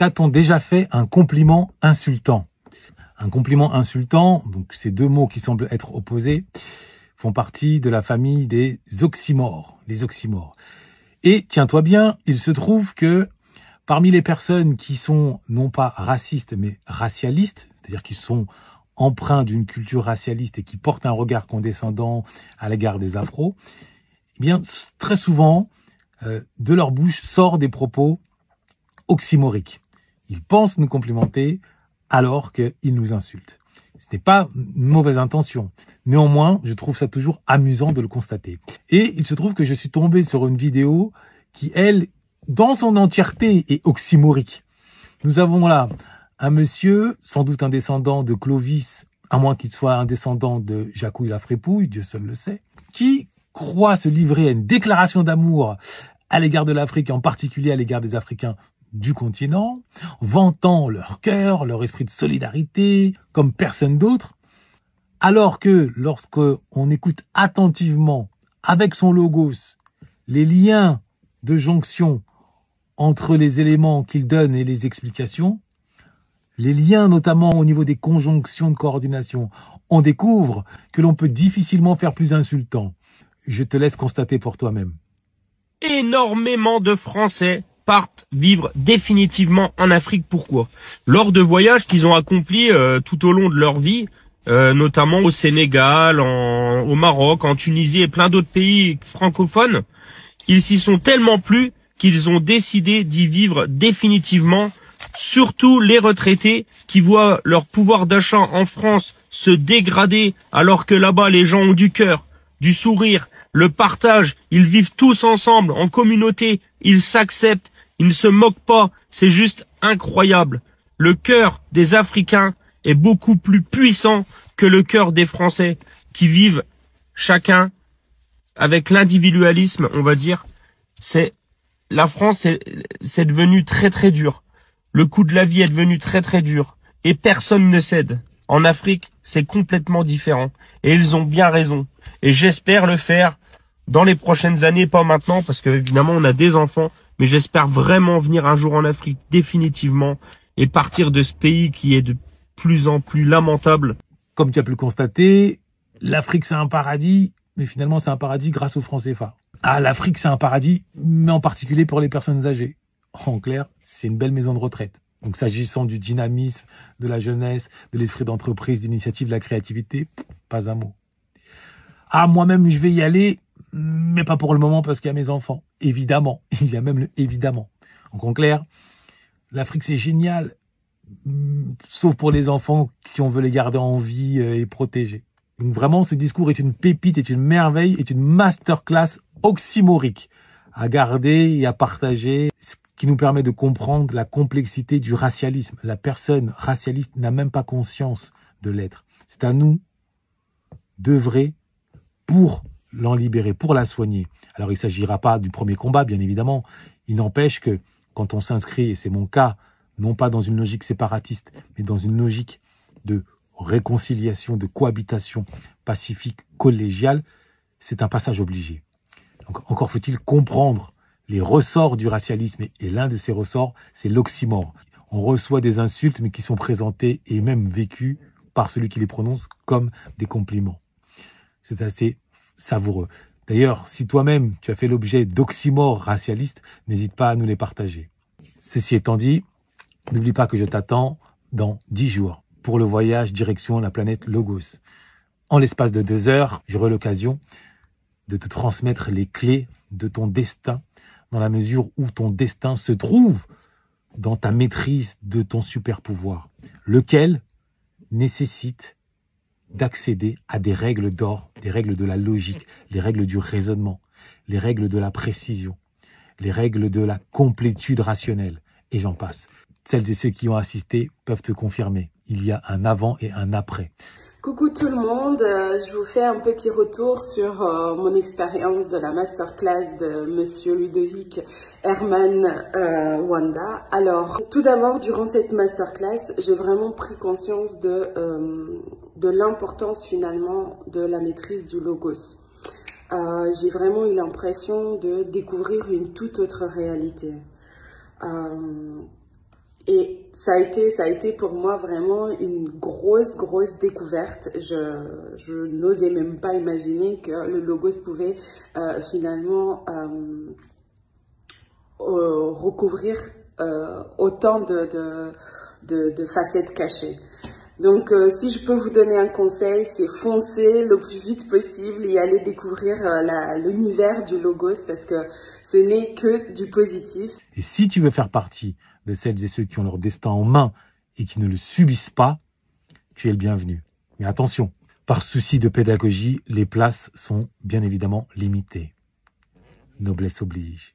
T'a-t-on déjà fait un compliment insultant? Un compliment insultant, donc ces deux mots qui semblent être opposés, font partie de la famille des oxymores, les oxymores. Et tiens-toi bien, il se trouve que parmi les personnes qui sont non pas racistes mais racialistes, c'est-à-dire qui sont empreints d'une culture racialiste et qui portent un regard condescendant à l'égard des afros, eh bien très souvent de leur bouche sort des propos oxymoriques. Ils pensent nous complimenter alors qu'ils nous insultent. Ce n'est pas une mauvaise intention. Néanmoins, je trouve ça toujours amusant de le constater. Et il se trouve que je suis tombé sur une vidéo qui, elle, dans son entièreté, est oxymorique. Nous avons là un monsieur, sans doute un descendant de Clovis, à moins qu'il soit un descendant de Jacouille la Frépouille, Dieu seul le sait, qui croit se livrer à une déclaration d'amour à l'égard de l'Afrique, en particulier à l'égard des Africains du continent, vantant leur cœur, leur esprit de solidarité, comme personne d'autre, alors que lorsqu'on écoute attentivement, avec son logos, les liens de jonction entre les éléments qu'il donne et les explications, les liens notamment au niveau des conjonctions de coordination, on découvre que l'on peut difficilement faire plus insultant. Je te laisse constater pour toi-même. Énormément de Français partent vivre définitivement en Afrique. Pourquoi? Lors de voyages qu'ils ont accomplis tout au long de leur vie, notamment au Sénégal, au Maroc, en Tunisie et plein d'autres pays francophones, ils s'y sont tellement plu qu'ils ont décidé d'y vivre définitivement, surtout les retraités qui voient leur pouvoir d'achat en France se dégrader alors que là-bas les gens ont du cœur, du sourire, le partage, ils vivent tous ensemble, en communauté, ils s'acceptent, ils ne se moquent pas, c'est juste incroyable. Le cœur des Africains est beaucoup plus puissant que le cœur des Français qui vivent chacun avec l'individualisme, on va dire. La France, c'est devenu très très dur. Le coût de la vie est devenu très très dur et personne ne cède. En Afrique, c'est complètement différent et ils ont bien raison. Et j'espère le faire dans les prochaines années, pas maintenant, parce que évidemment on a des enfants, mais j'espère vraiment venir un jour en Afrique définitivement et partir de ce pays qui est de plus en plus lamentable. Comme tu as pu le constater, l'Afrique c'est un paradis, mais finalement c'est un paradis grâce au franc CFA. Ah, l'Afrique c'est un paradis, mais en particulier pour les personnes âgées. En clair, c'est une belle maison de retraite. Donc s'agissant du dynamisme, de la jeunesse, de l'esprit d'entreprise, d'initiative, de la créativité, pas un mot. Ah, moi-même je vais y aller, mais pas pour le moment parce qu'il y a mes enfants. Évidemment, il y a même le évidemment. Donc en clair, l'Afrique c'est génial, sauf pour les enfants si on veut les garder en vie et protéger. Donc vraiment, ce discours est une pépite, est une merveille, est une masterclass oxymorique à garder et à partager, ce qui nous permet de comprendre la complexité du racialisme. La personne racialiste n'a même pas conscience de l'être. C'est à nous d'œuvrer pour l'en libérer, pour la soigner. Alors il ne s'agira pas du premier combat, bien évidemment. Il n'empêche que quand on s'inscrit, et c'est mon cas, non pas dans une logique séparatiste, mais dans une logique de réconciliation, de cohabitation pacifique, collégiale, c'est un passage obligé. Donc, encore faut-il comprendre les ressorts du racialisme, et l'un de ces ressorts, c'est l'oxymore. On reçoit des insultes, mais qui sont présentées et même vécues par celui qui les prononce comme des compliments. C'est assez savoureux. D'ailleurs, si toi-même tu as fait l'objet d'oxymores racialistes, n'hésite pas à nous les partager. Ceci étant dit, n'oublie pas que je t'attends dans 10 jours pour le voyage direction la planète Logos. En l'espace de 2 heures, j'aurai l'occasion de te transmettre les clés de ton destin, dans la mesure où ton destin se trouve dans ta maîtrise de ton super pouvoir, lequel nécessite d'accéder à des règles d'or, des règles de la logique, les règles du raisonnement, les règles de la précision, les règles de la complétude rationnelle, et j'en passe. Celles et ceux qui ont assisté peuvent te confirmer. Il y a un avant et un après. Coucou tout le monde, je vous fais un petit retour sur mon expérience de la masterclass de Monsieur Ludovic Herman Wanda. Alors, tout d'abord, durant cette masterclass, j'ai vraiment pris conscience de l'importance finalement de la maîtrise du logos. J'ai vraiment eu l'impression de découvrir une toute autre réalité. Et ça a été pour moi vraiment une grosse découverte. Je n'osais même pas imaginer que le logos pouvait finalement recouvrir autant de facettes cachées. Donc, si je peux vous donner un conseil, c'est foncer le plus vite possible et aller découvrir l'univers du logos parce que ce n'est que du positif. Et si tu veux faire partie de celles et ceux qui ont leur destin en main et qui ne le subissent pas, tu es le bienvenu. Mais attention, par souci de pédagogie, les places sont bien évidemment limitées. Noblesse oblige.